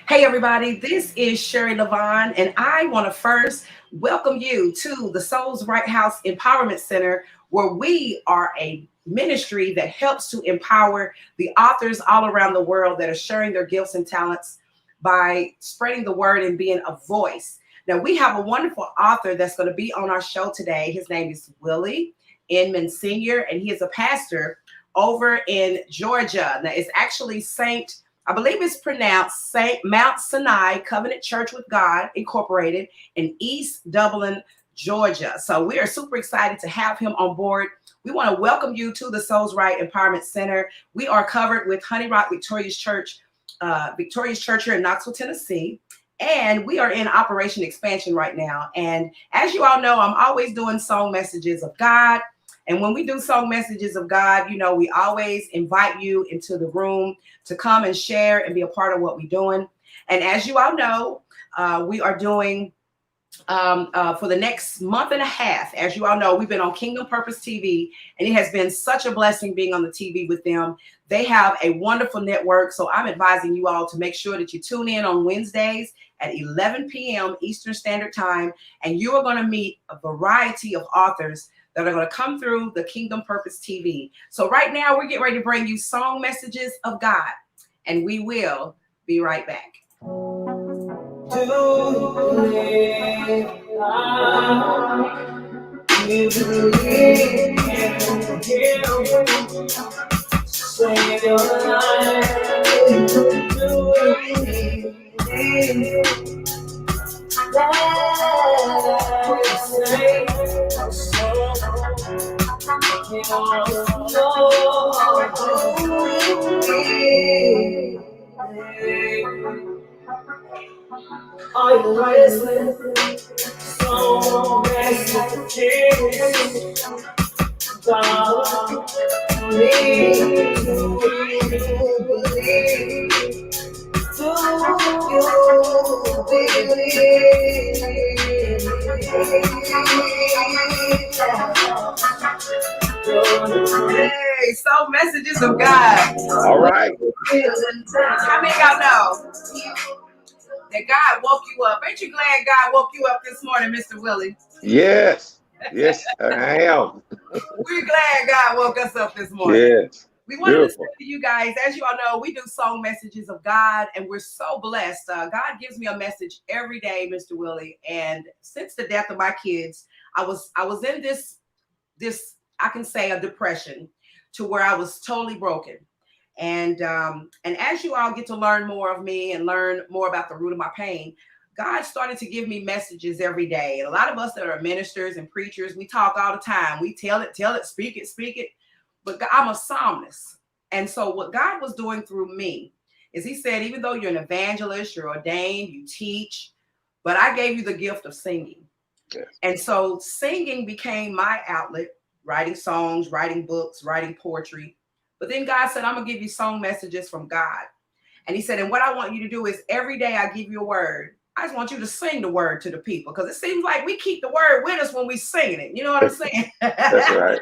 Hey, everybody, this is Sherry Levon, and I want to first welcome you to the Souls Right House Empowerment Center, where we are a ministry that helps to empower the authors all around the world that are sharing their gifts and talents by spreading the word and being a voice. Now, we have a wonderful author that's going to be on our show today. His name is Willie Inman Sr., and he is a pastor over in Georgia. Now, it's actually I believe it's pronounced Saint Mount Sinai Covenant Church with God Incorporated in East Dublin, Georgia. So we are super excited to have him on board. We want to welcome you to the Souls Right Empowerment Center. We are covered with Honey Rock Victorious Church here in Knoxville, Tennessee. And we are in Operation Expansion right now. And as you all know, I'm always doing song messages of God. And when we do song messages of God, we always invite you into the room to come and share and be a part of what we're doing. And as you all know, we are doing for the next month and a half. As you all know, we've been on Kingdom Purpose TV, and it has been such a blessing being on the TV with them. They have a wonderful network. So I'm advising you all to make sure that you tune in on Wednesdays at 11 p.m. Eastern Standard Time. And you are going to meet a variety of authors that are going to come through the Kingdom Purpose TV. So right now, we're getting ready to bring you song messages of God, and we will be right back. Do you believe in Him? Save your life. Do you believe are you listening? So messages, darling, me to believe. Do you believe? Hey, so messages of God. All right. How many of y'all know that God woke you up? Ain't you glad God woke you up this morning, Mr. Willie? Yes. Yes, I am. We're glad God woke us up this morning. Yes. We wanted to say to you guys, as you all know, we do song messages of God, and we're so blessed. God gives me a message every day, Mr. Willie. And since the death of my kids, I was in this I can say a depression to where I was totally broken. And as you all get to learn more of me and learn more about the root of my pain, God started to give me messages every day. And a lot of us that are ministers and preachers, we talk all the time. We tell it, speak it. But I'm a psalmist. And so what God was doing through me is he said, even though you're an evangelist, you're ordained, you teach, but I gave you the gift of singing. Yes. And so singing became my outlet, writing songs, writing books, writing poetry. But then God said, I'm going to give you song messages from God. And he said, and what I want you to do is every day I give you a word. I just want you to sing the word to the people, because it seems like we keep the word with us when we sing it. You know what I'm saying? That's right.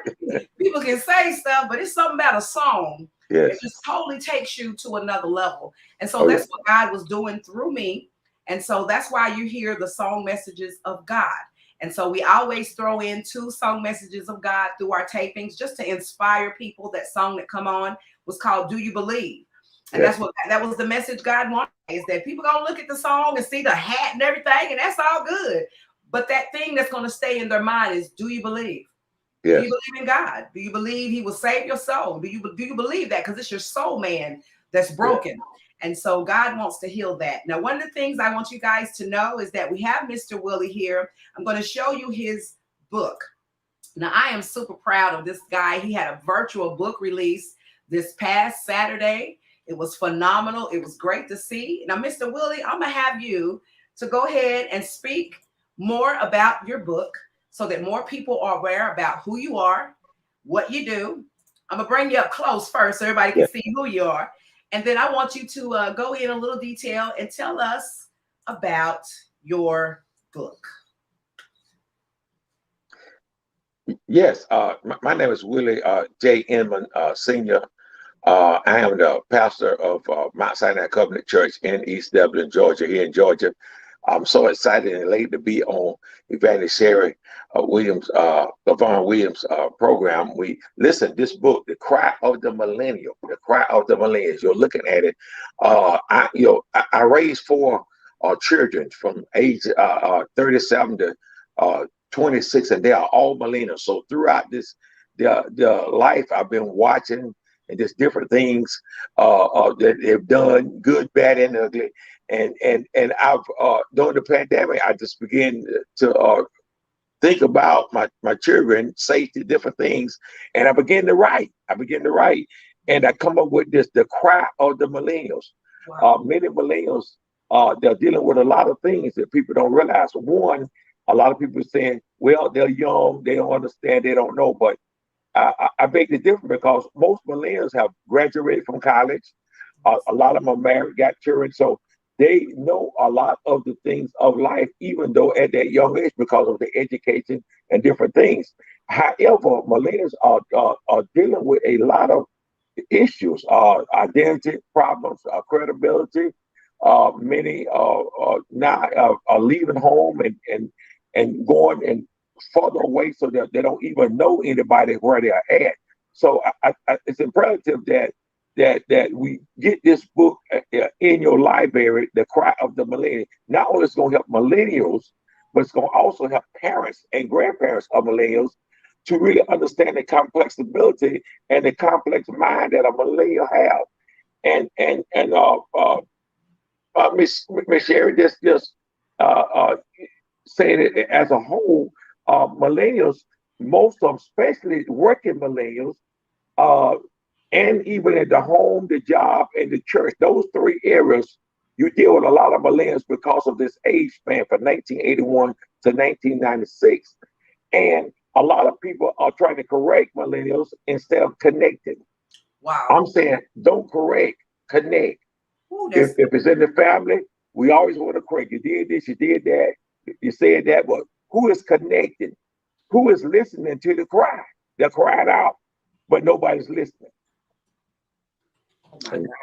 People can say stuff, but it's something about a song. Yes. It just totally takes you to another level. And so that's what God was doing through me. And so that's why you hear the song messages of God. And so we always throw in 2 song messages of God through our tapings just to inspire people. That song that come on was called Do You Believe? And that was the message God wanted, is that people gonna look at the song and see the hat and everything, and that's all good. But that thing that's gonna stay in their mind is, do you believe? Yes. Do you believe in God? Do you believe he will save your soul? Do you believe that? Because it's your soul, man, that's broken. Yeah. And so God wants to heal that. Now, one of the things I want you guys to know is that we have Mr. Willie here. I'm going to show you his book. Now, I am super proud of this guy. He had a virtual book release this past Saturday. It was phenomenal. It was great to see. Now, Mr. Willie, I'm going to have you to go ahead and speak more about your book so that more people are aware about who you are, what you do. I'm going to bring you up close first so everybody can see who you are. And then I want you to go in a little detail and tell us about your book. Yes. My name is Willie J. Inman, Senior. I am the pastor of Mount Sinai Covenant Church in East Dublin, Georgia, here in Georgia. I'm so excited and elated to be on Evangelist Sherry Williams, LaVon Williams program. We listen, this book, The Cry of the Millennial, The Cry of the Millennials. You're looking at it. I raised four children from age 37 to 26, and they are all millennials. So throughout the life, I've been watching and just different things that they've done, good, bad, and ugly. And I've during the pandemic, I just began to think about my children, safety, different things, and I began to write. And I come up with this: the cry of the millennials. Wow. Many millennials, they're dealing with a lot of things that people don't realize. One, a lot of people are saying, well, they're young, they don't understand, they don't know, but I beg to differ because most millennials have graduated from college. A lot of them are married, got children, so they know a lot of the things of life, even though at that young age, because of the education and different things. However, millennials are dealing with a lot of issues, identity problems, credibility. Many now are leaving home and going and further away so that they don't even know anybody where they are at. So it's imperative that we get this book in your library, The Cry of the Millennial. Not only is it going to help millennials, but it's going to also help parents and grandparents of millennials to really understand the complexity and the complex mind that a millennial have. And Miss Sherry, just saying it as a whole, millennials, most of them, especially working millennials, uh, and even at the home, the job, and the church, those three areas, you deal with a lot of millennials because of this age span from 1981 to 1996. And a lot of people are trying to correct millennials instead of connecting. Wow. I'm saying don't correct, connect. Ooh, If it's in the family, we always want to correct. You did this, you did that, you said that, but who is connecting? Who is listening to the cry? They're crying out, but nobody's listening. oh my And God.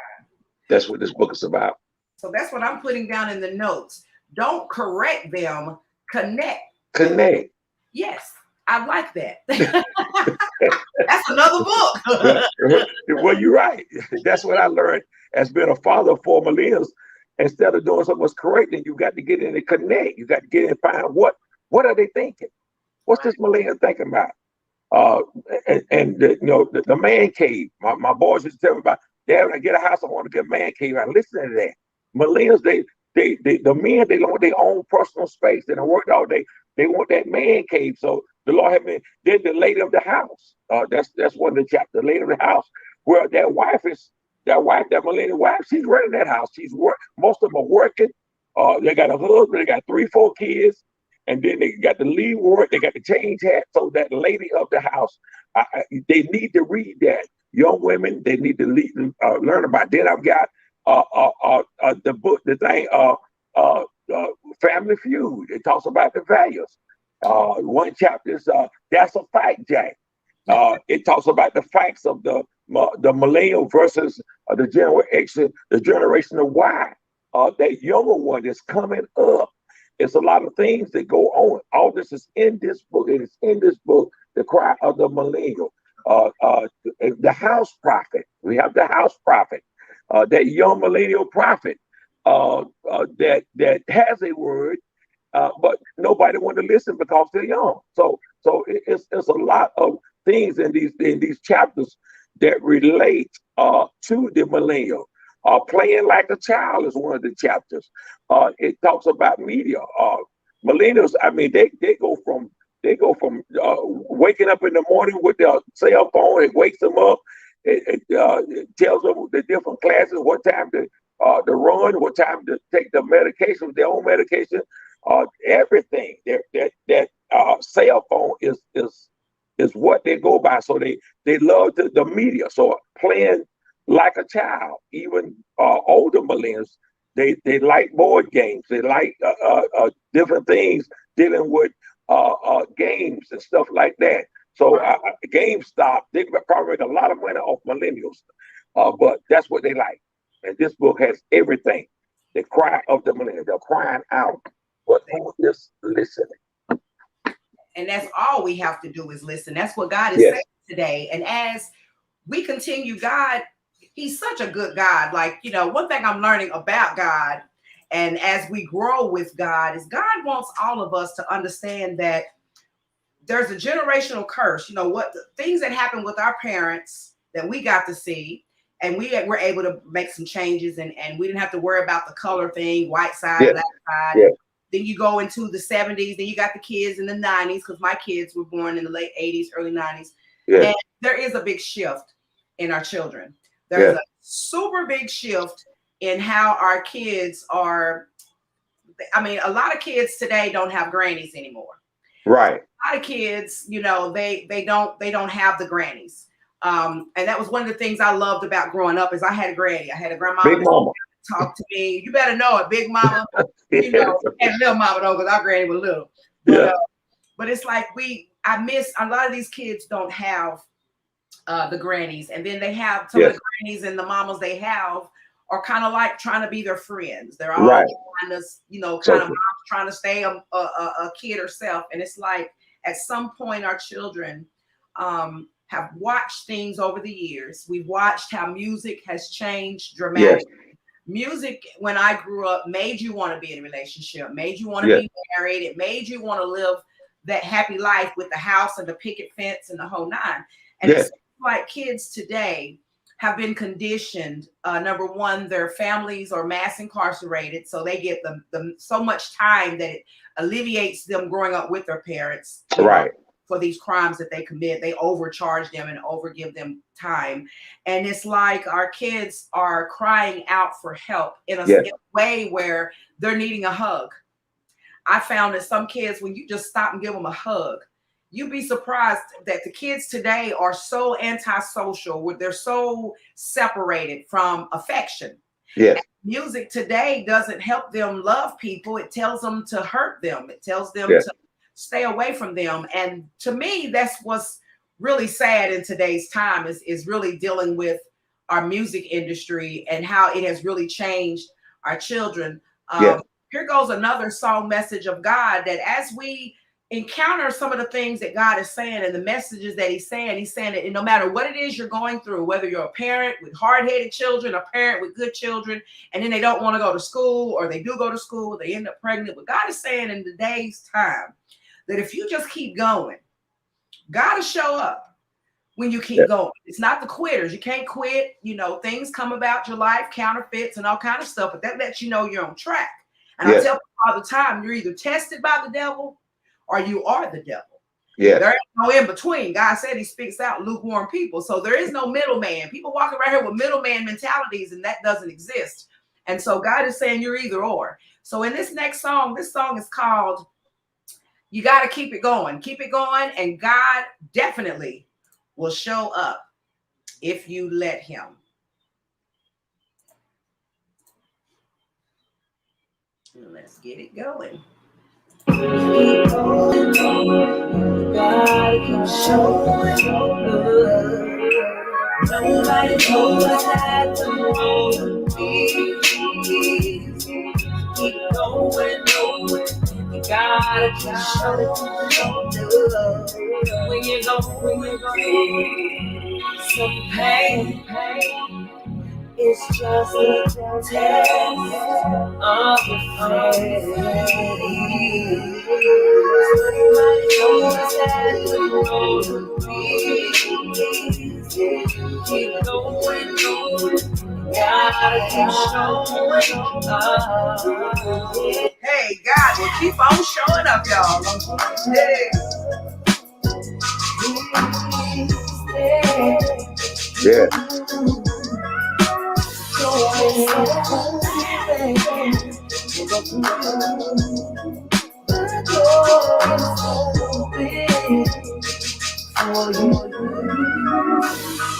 that's what this book is about. So that's what I'm putting down in the notes. Don't correct them, connect. Connect. Yes, I like that. That's another book. Well, you're right. That's what I learned as being a father of four millennials. Instead of doing something correcting, you got to get in and connect. You got to get in and find what are they thinking? What's this millennial thinking about? Uh, and the man cave. My boys used to tell me about, Dad, when I get a house, I want to get a man cave. I listen to that. Millennials, the men, they want their own personal space. They don't work all day. They want that man cave. So the Lord had me. Then the lady of the house. That's one of the chapters. The lady of the house, where that millennial wife, she's running that house. Most of them are working. They got a husband. They got 3, 4 kids. And then they got to leave work, they got to change hats. So that lady of the house, they need to read that. Young women, they need to learn about it. Then I've got the book, Family Feud. It talks about the values. One chapter is That's a Fact, Jack. It talks about the facts of the millennial versus the generation of Y. That younger one is coming up. It's a lot of things that go on. All this is in this book. It is in this book, The Cry of the Millennial. The house prophet. We have the house prophet, that young millennial prophet that has a word, but nobody want to listen because they're young. So it's a lot of things in these chapters that relate to the millennial. Playing like a child is one of the chapters. It talks about media. Millennials, I mean, they go from waking up in the morning with their cell phone. It wakes them up. It tells them the different classes, what time to run, what time to take the medication, their own medication, everything. That cell phone is what they go by. So they love the media. So playing like a child, even older millennials, they like board games. They like different things dealing with games and stuff like that. So GameStop, they probably make a lot of money off millennials. but that's what they like. And this book has everything. The cry of the millennial, they're crying out, but who is listening? And that's all we have to do is listen. That's what God is Yes. saying today. And as we continue, God, He's such a good God. Like, you know, one thing I'm learning about God, and as we grow with God, is God wants all of us to understand that there's a generational curse. You know, what the things that happened with our parents that we got to see, and we were able to make some changes, and we didn't have to worry about the color thing, white side, Yes. black side. Yes. Then you go into the 70s, then you got the kids in the 90s, because my kids were born in the late 80s, early 90s. Yes. And there is a big shift in our children. There's a super big shift in how our kids are. I mean, a lot of kids today don't have grannies anymore. Right. A lot of kids, you know, they don't have the grannies. And that was one of the things I loved about growing up is I had a granny. I had a grandma. Big mama. Talk to me. You better know it, big mama. You know, and little mama though, because our granny was little. But, but it's like I miss a lot of these kids don't have the grannies, and then they have some of the grannies and the mamas they have are kind of like trying to be their friends. They're all trying to, you know, kind of trying to stay a kid herself. And it's like at some point our children have watched things over the years. We've watched how music has changed dramatically. Music, when I grew up, made you want to be in a relationship, made you want to be married. It made you want to live that happy life with the house and the picket fence and the whole nine. And it's like kids today have been conditioned. Number one, their families are mass incarcerated, so they get them so much time that it alleviates them growing up with their parents. Right. For these crimes that they commit, they overcharge them and overgive them time. And it's like our kids are crying out for help in a way where they're needing a hug. I found that some kids, when you just stop and give them a hug, you'd be surprised that the kids today are so antisocial, they're so separated from affection. Yes. Music today doesn't help them love people. It tells them to hurt them. It tells them to stay away from them. And to me, that's what's really sad in today's time is really dealing with our music industry and how it has really changed our children. Here goes another song message of God, that as we encounter some of the things that God is saying and the messages that he's saying that no matter what it is you're going through, whether you're a parent with hard-headed children, a parent with good children, and then they don't want to go to school, or they do go to school, they end up pregnant. But God is saying in today's time that if you just keep going, God will show up when you keep going. It's not the quitters. You can't quit. You know, things come about your life, counterfeits and all kind of stuff, but that lets you know you're on track. And I tell people all the time, you're either tested by the devil or you are the devil. There ain't no in between. God said he speaks out lukewarm people. So there is no middleman. People walking around here with middleman mentalities, and that doesn't exist. And so God is saying you're either or. So in this next song, this song is called You Got to Keep It Going. Keep it going, and God definitely will show up if you let him. Let's get it going. Keep going, God keep showing up. Nobody knows that tomorrow will be easy. Keep going, you gotta keep showing up. When you go through some pain, it's just a test of your faith. Nobody knows that the road will be easy. Keep going, gotta keep showing up. Hey, God will keep on showing up, y'all.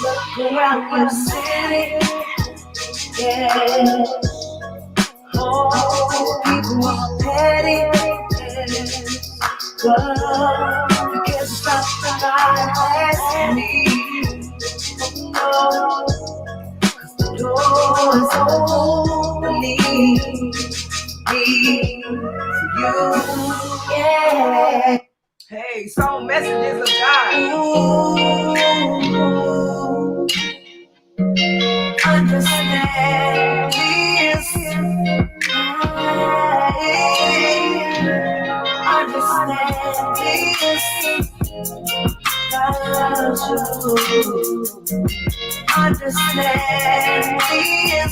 Look around your city, oh, people are petty, but you can't stop the God has me. Oh, only me, you, yeah. Hey, song messages of God. Understand this. Understand this. God loves you. Understand this.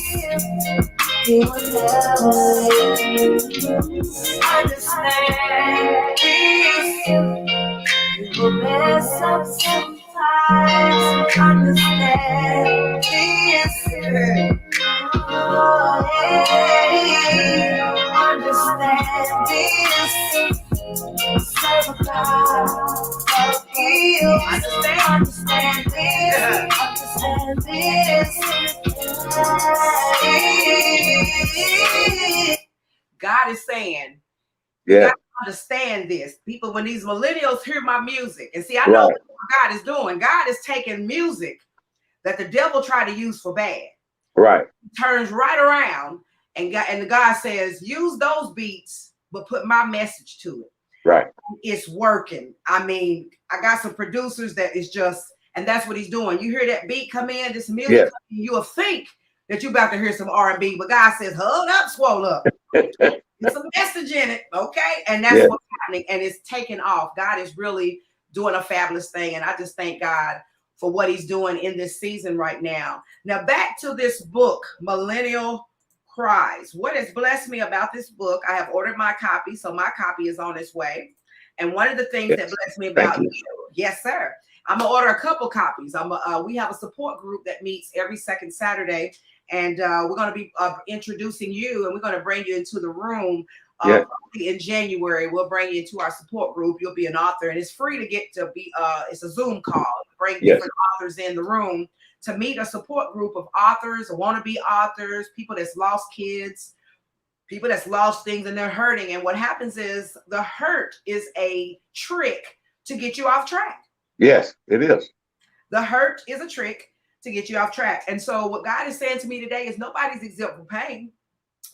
He will never leave you. Understand this. You will mess up sometimes. Understand this. Oh, yeah. Understand this. Serve a God of you. Understand this. Understand this. God is saying, you got to understand this. People, when these millennials hear my music, and see, I know what God is doing. God is taking music that the devil tried to use for bad. Right. Turns right around, and God says, use those beats, but put my message to it. Right. It's working. I mean, I got some producers that is just, and that's what he's doing. You hear that beat come in, this music, you will think that you're about to hear some R&B, but God says, hold up, swole up. There's a message in it, okay? And that's what's happening, and it's taking off. God is really doing a fabulous thing, and I just thank God for what he's doing in this season right now. Now, back to this book, Millennial Cries. What has blessed me about this book, I have ordered my copy, so my copy is on its way. And one of the things that blessed me about you, yes, sir, I'm gonna order a couple copies. We have a support group that meets every second Saturday, and we're gonna be introducing you, and we're gonna bring you into the room. In January, we'll bring you into our support group. You'll be an author, and it's free to get to be. It's a Zoom call. Bring different authors in the room to meet a support group of authors, wannabe authors, people that's lost kids, people that's lost things, and they're hurting. And what happens is the hurt is a trick to get you off track. Yes, it is. The hurt is a trick to get you off track. And so what God is saying to me today is nobody's exempt from pain.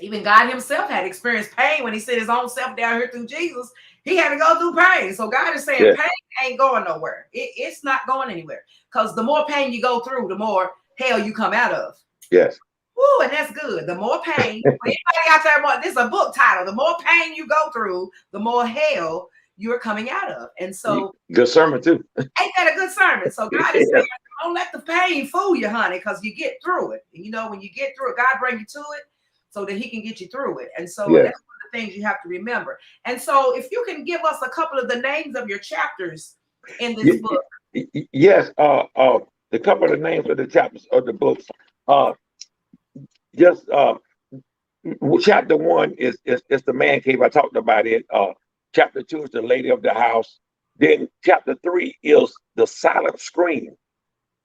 Even God himself had experienced pain when he sent his own self down here through Jesus. He had to go through pain. So God is saying pain ain't going nowhere. It's not going anywhere. Because the more pain you go through, the more hell you come out of. Yes. Woo, and that's good. The more pain, anybody out there, this is a book title. The more pain you go through, the more hell you're coming out of. And so good sermon too. Ain't that a good sermon? So God is saying, don't let the pain fool you, honey, because you get through it. And you know, when you get through it, God bring you to it so that he can get you through it. And so that's one of the things you have to remember. And so if you can give us a couple of the names of your chapters in this book. Yes, the couple of names of the chapters of the books. Chapter 1 is the man cave. I talked about it. Chapter 2 is the lady of the house. Then chapter 3 is the silent scream.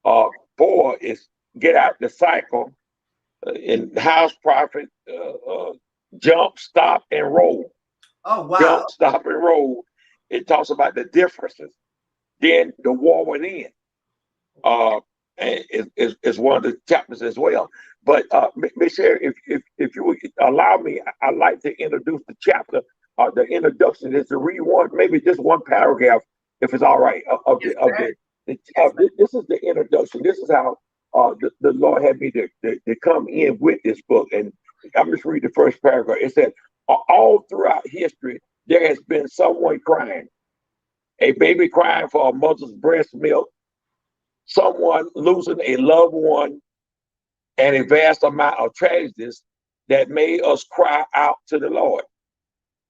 4 is get out the cycle. In house prophet, jump, stop, and roll. Oh wow! Jump, stop, and roll. It talks about the differences. Then the war within. Is one of the chapters as well. But Miss Sherry, if you would allow me, I'd like to introduce the chapter. The introduction is to read one, maybe just one paragraph, if it's all right. This is the introduction. This is how the Lord had me to come in with this book. And I'm just reading the first paragraph. It said, all throughout history, there has been someone crying. A baby crying for a mother's breast milk, someone losing a loved one, and a vast amount of tragedies that made us cry out to the Lord.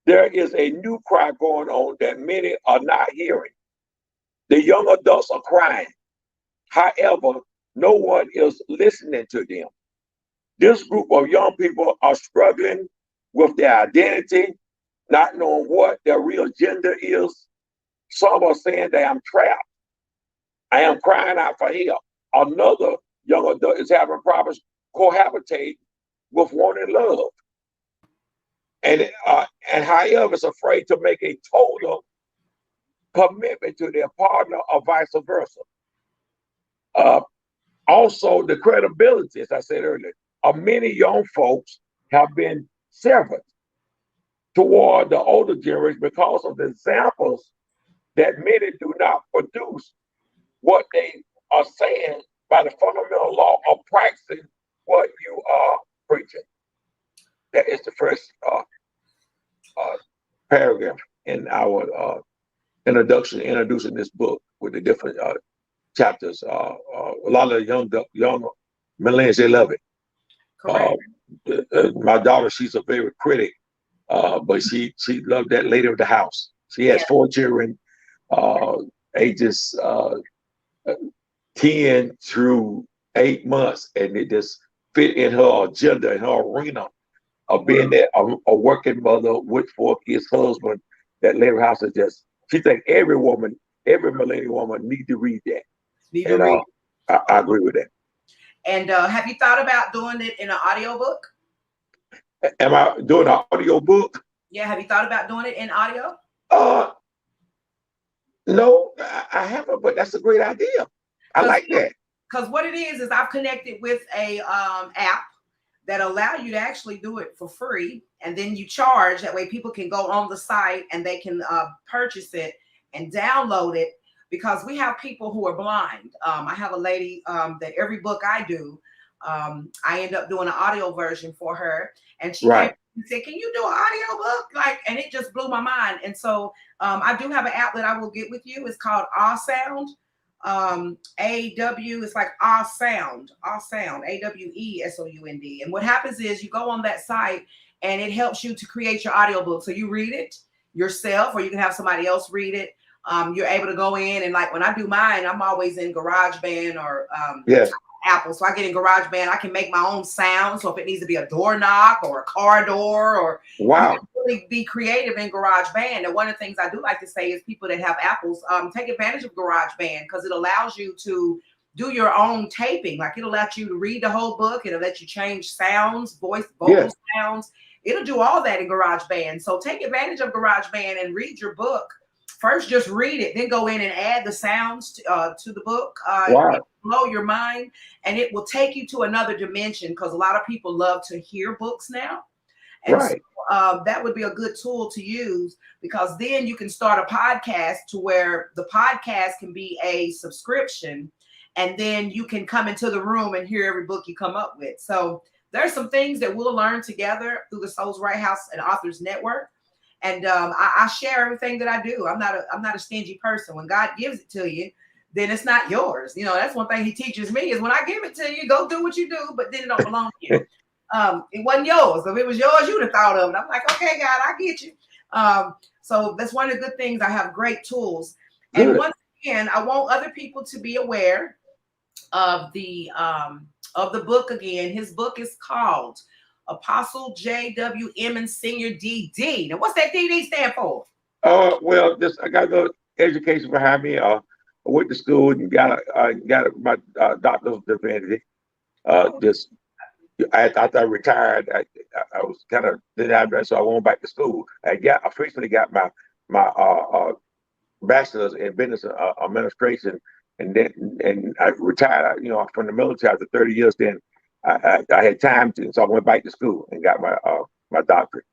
There is a new cry going on that many are not hearing. The young adults are crying. However, no one is listening to them. This group of young people are struggling with their identity, not knowing what their real gender is. Some are saying that I'm trapped. I am crying out for help. Another young adult is having problems cohabitating with wanting love. And however is afraid to make a total commitment to their partner or vice versa. Also, the credibility, as I said earlier, many young folks have been severed toward the older generation because of the examples that many do not produce what they are saying by the fundamental law of practicing what you are preaching. That is the first paragraph in our introducing this book with the different chapters. A lot of the young millennials, they love it. Correct. My daughter, she's a very critic, but she loved that lady of the house. She has Yeah. 4 children, ages 10 through 8 months, and it just fit in her agenda, in her arena of being that a working mother with 4 kids, husband. That lady of the house is just. She thinks every woman, every millennial woman, need to read that. Need to read. I agree with that. And have you thought about doing it in an audiobook? Am I doing an audio book? Yeah, have you thought about doing it in audio? No, I haven't, but that's a great idea. I like that. Because what it is I've connected with a app that allow you to actually do it for free, and then you charge. That way people can go on the site and they can purchase it and download it, because we have people who are blind. I have a lady that every book I do, I end up doing an audio version for her, and she came and said, "Can you do an audio book?" And it just blew my mind. And so I do have an app that I will get with you. It's called Sound. AW, it's like Sound, AWESOUND. And what happens is you go on that site and it helps you to create your audiobook. So you read it yourself, or you can have somebody else read it. You're able to go in, and like when I do mine, I'm always in GarageBand or Apple. So I get in GarageBand, I can make my own sound. So if it needs to be a door knock or a car door, or you can really be creative in GarageBand. And one of the things I do like to say is people that have Apples, take advantage of GarageBand, because it allows you to do your own taping. Like it'll let you to read the whole book. It'll let you change sounds, vocal sounds. It'll do all that in GarageBand. So take advantage of GarageBand and read your book. First, just read it, then go in and add the sounds to the book. It will blow your mind, and it will take you to another dimension, because a lot of people love to hear books now. And so, that would be a good tool to use, because then you can start a podcast to where the podcast can be a subscription, and then you can come into the room and hear every book you come up with. So there's some things that we'll learn together through the Souls Right House and Authors Network. And I share everything that I do. I'm not a stingy person. When God gives it to you, then it's not yours. You know, that's one thing he teaches me is when I give it to you, go do what you do, but then it don't belong to you. It wasn't yours. If it was yours, you'd have thought of it. I'm like, okay, God, I get you. So that's one of the good things. I have great tools. And once again, I want other people to be aware of the book again. His book is called Apostle J.W. Inman Senior D.D. Now, what's that D.D. stand for? Well, I got a little education behind me. I went to school and got my doctor's divinity. After I retired, I was kind of didn't have that, so I went back to school. I officially got my bachelor's in business administration, and I retired. From the military after 30 years. Then I had time to, so I went back to school and got my doctorate.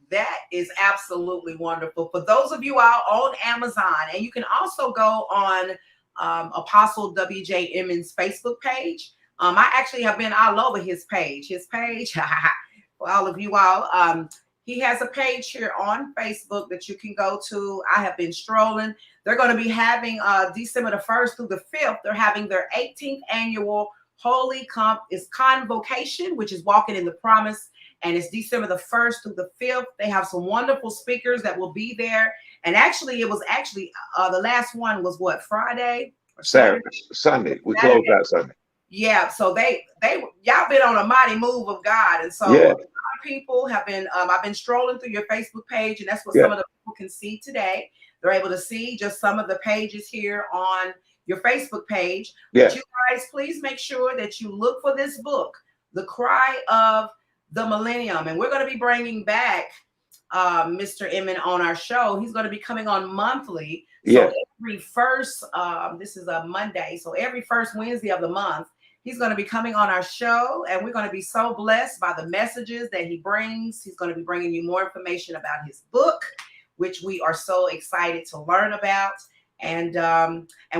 That is absolutely wonderful. For those of you out on Amazon, and you can also go on Apostle W.J. Inman's Facebook page. I actually have been all over his page. For all of you all, he has a page here on Facebook that you can go to. I have been strolling. They're going to be having December the 1st through the 5th. They're having their 18th annual Holy Convocation, which is Walking in the Promise. And it's December the 1st through the 5th. They have some wonderful speakers that will be there. And actually, it was the last one was what, Friday? Or Sunday. We closed that Sunday. Yeah. So y'all been on a mighty move of God. And so a lot of people have been, I've been strolling through your Facebook page, and that's what some of the people can see today. They're able to see just some of the pages here on your Facebook page. But you guys, please make sure that you look for this book, The Cry of the Millennium. And we're going to be bringing back Mr. Inman on our show. He's going to be coming on monthly. So every first, this is a Monday. So every first Wednesday of the month, He's going to be coming on our show, and we're going to be so blessed by the messages that he brings. He's going to be bringing you more information about his book, which we are so excited to learn about. And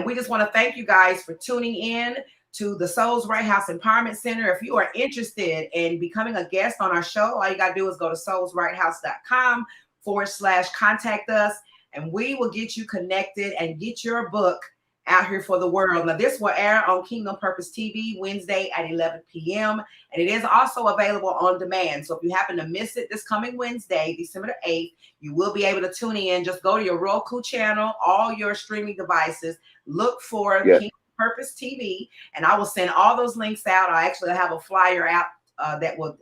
we just want to thank you guys for tuning in to the Souls Right House Empowerment Center. If you are interested in becoming a guest on our show, all you got to do is go to soulsrighthouse.com/contact us, and we will get you connected and get your book out here for the world. Now, this will air on Kingdom Purpose TV Wednesday at 11 p.m. And it is also available on demand. So if you happen to miss it this coming Wednesday, December the 8th, you will be able to tune in. Just go to your Roku channel, all your streaming devices, look for Kingdom Purpose TV, and I will send all those links out. I actually have a flyer out that will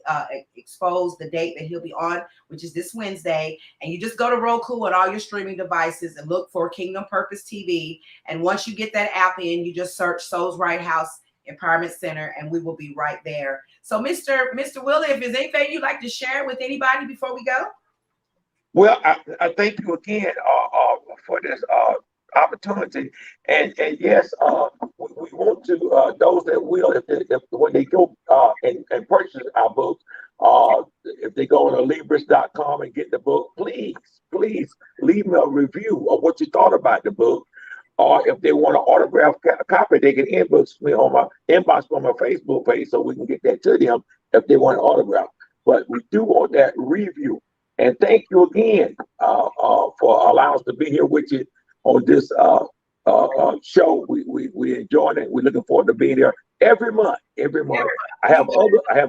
expose the date that he'll be on, which is this Wednesday. And you just go to Roku and all your streaming devices and look for Kingdom Purpose TV. And once you get that app in, you just search Souls Right House Empowerment Center, and we will be right there. So, Mr. Willie, if there's anything you'd like to share with anybody before we go. Well, I thank you again for this opportunity, and yes, we want to those that will, if when they go and purchase our book, if they go to Libris.com and get the book, please leave me a review of what you thought about the book, or if they want an autograph copy, they can inbox me on my Facebook page so we can get that to them if they want an autograph. But we do want that review, and thank you again for allowing us to be here with you on this show. We enjoying it. We're looking forward to being there every month. I have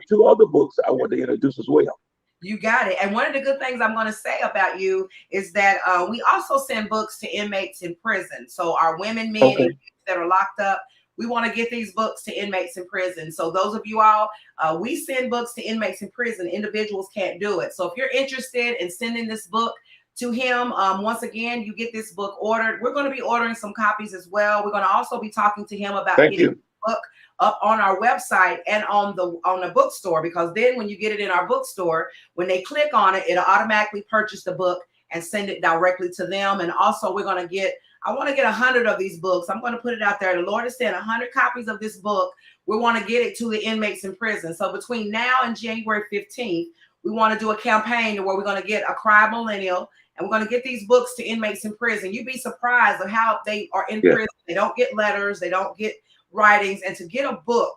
2 other books I want to introduce as well. You got it. And one of the good things I'm going to say about you is that we also send books to inmates in prison. So our women, men that are locked up, we want to get these books to inmates in prison. So those of you all, we send books to inmates in prison. Individuals can't do it. So if you're interested in sending this book to him, once again, you get this book ordered. We're going to be ordering some copies as well. We're going to also be talking to him about getting the book up on our website and on the bookstore, because then when you get it in our bookstore, when they click on it, it'll automatically purchase the book and send it directly to them. And also I want to get 100 of these books. I'm going to put it out there. The Lord has sent 100 copies of this book. We want to get it to the inmates in prison. So between now and January 15th, we want to do a campaign where we're going to get a Cry Millennial, and we're going to get these books to inmates in prison. You'd be surprised at how they are in prison. They don't get letters. They don't get writings. And to get a book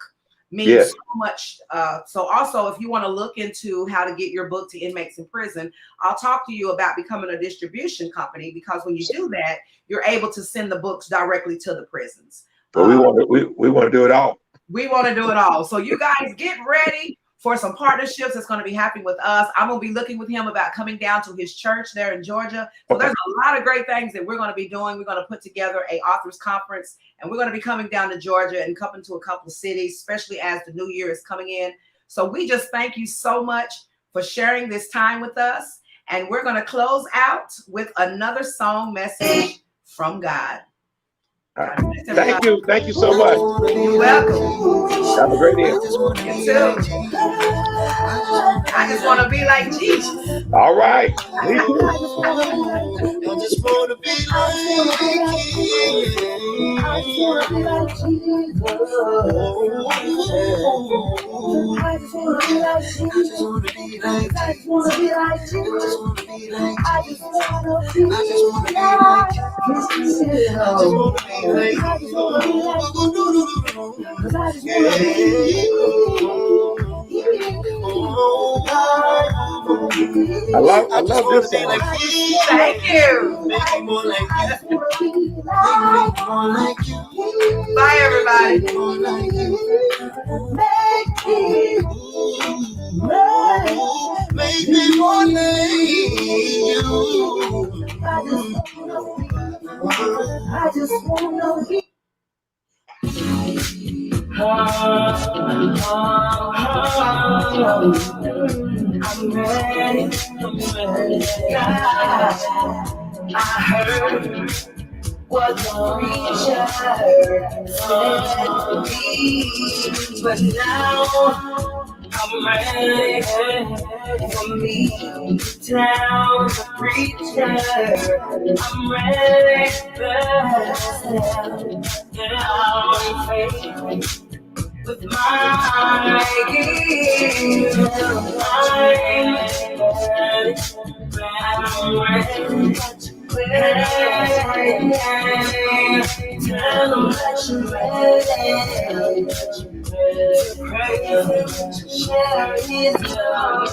means so much. So also, if you want to look into how to get your book to inmates in prison, I'll talk to you about becoming a distribution company, because when you do that, you're able to send the books directly to the prisons. So we want to do it all. We want to do it all. So you guys get ready for some partnerships that's going to be happening with us. I'm going to be looking with him about coming down to his church there in Georgia. So there's a lot of great things that we're going to be doing. We're going to put together a authors conference, and we're going to be coming down to Georgia and coming to a couple of cities, especially as the new year is coming in. So we just thank you so much for sharing this time with us. And we're going to close out with another song message from God. Thank you so much. You're welcome. Have a great day. You too. I just want to be like Jesus. All right. Me too. I just want to be like Jesus. I just want to be like Jesus. I just want to be like Jesus. I just want to be like Jesus. I just want to be like Jesus. I just want to be like Jesus. I just want to be I love this song. Thank you. Make me more like you. Bye, everybody. Make me more like you. I just wanna be. I'm ready. God, I heard what the preacher said to me, but now I'm ready for me to tell the preacher I'm ready to stand in faith. with my gift. Tell them that you're ready. Share his love.